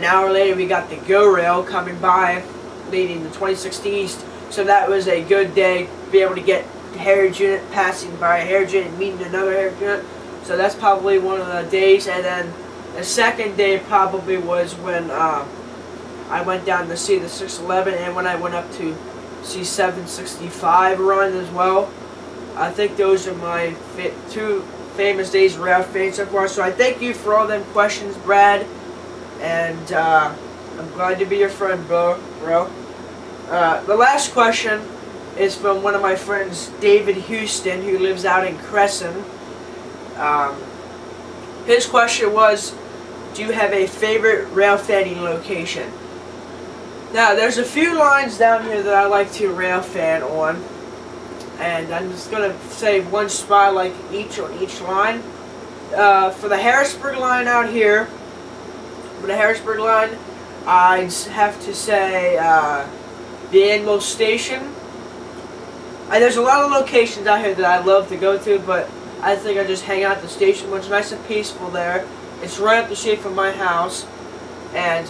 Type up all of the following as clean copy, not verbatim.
an hour later, we got the GO Rail coming by, leading the 26th East. So that was a good day. Be able to get the Heritage Unit, passing by a Heritage Unit, and meeting another Heritage Unit. So that's probably one of the days. And then the second day probably was when I went down to see the 611, and when I went up to see 765 run as well. I think those are my two famous days of rail fans so far. So I thank you for all them questions, Brad, and I'm glad to be your friend, bro. The last question is from one of my friends, David Houston, who lives out in Crescent. His question was, do you have a favorite rail fanning location? Now, there's a few lines down here that I like to rail fan on, and I'm just going to say one spot like each on each line. For the Harrisburg line out here, I'd have to say the Anvil Station. There's a lot of locations out here that I love to go to, but I think I just hang out at the station, which is nice and peaceful there. It's right up the street from my house, and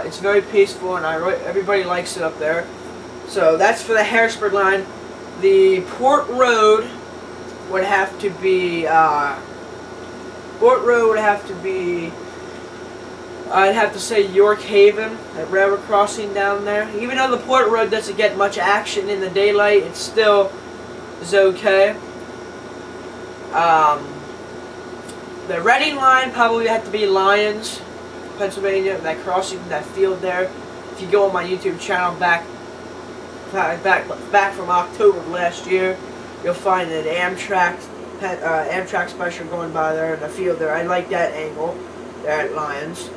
it's very peaceful, and everybody likes it up there. So that's for the Harrisburg line. The Port Road would have to be I'd have to say York Haven, that railroad crossing down there. Even though the Port Road doesn't get much action in the daylight, it still is okay. The Reading line probably would have to be Lyons, Pennsylvania. That crossing, that field there. If you go on my YouTube channel back from October of last year, you'll find an Amtrak special going by there in the field there. I like that angle there at Lyons.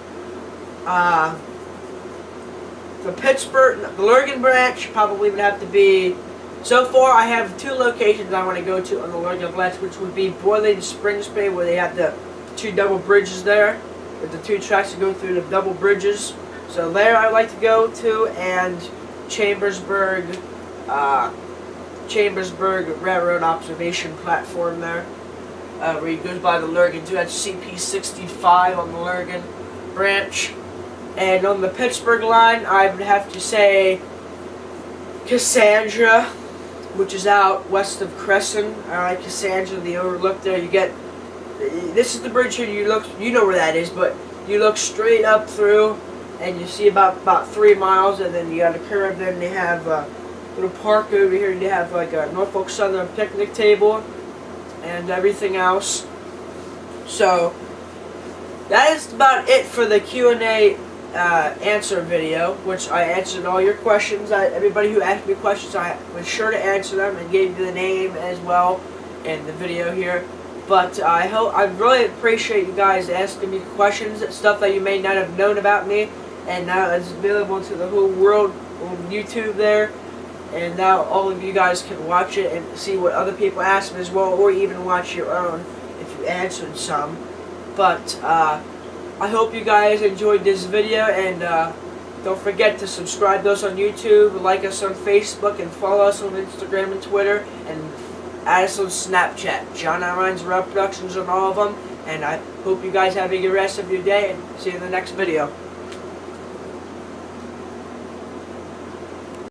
For Pittsburgh, the Lurgan branch probably would have to be. So far, I have two locations I want to go to on the Lurgan branch, which would be Boiling Springs Bay, where they have the two double bridges there, with the two tracks that go through the double bridges. So there, I like to go to, and Chambersburg Railroad Observation Platform there, where it goes by the Lurgan too. That's CP65 on the Lurgan branch. And on the Pittsburgh line, I would have to say Cassandra, which is out west of Crescent. I like Cassandra, the overlook there. You get, this is the bridge here. You know where that is, but you look straight up through, and you see about 3 miles, and then you got a curve. Then they have a little park over here. You have like a Norfolk Southern picnic table and everything else. So that is about it for the Q&A answer video, which I answered all your questions. Everybody who asked me questions, I was sure to answer them and gave you the name as well in the video here. But I really appreciate you guys asking me questions, stuff that you may not have known about me, and now it's available to the whole world on YouTube there. And now all of you guys can watch it and see what other people ask me as well, or even watch your own if you answered some. But I hope you guys enjoyed this video, and don't forget to subscribe to us on YouTube, like us on Facebook, and follow us on Instagram and Twitter, and add us on Snapchat. John Ryan's Rail Productions on all of them, and I hope you guys have a good rest of your day, and see you in the next video.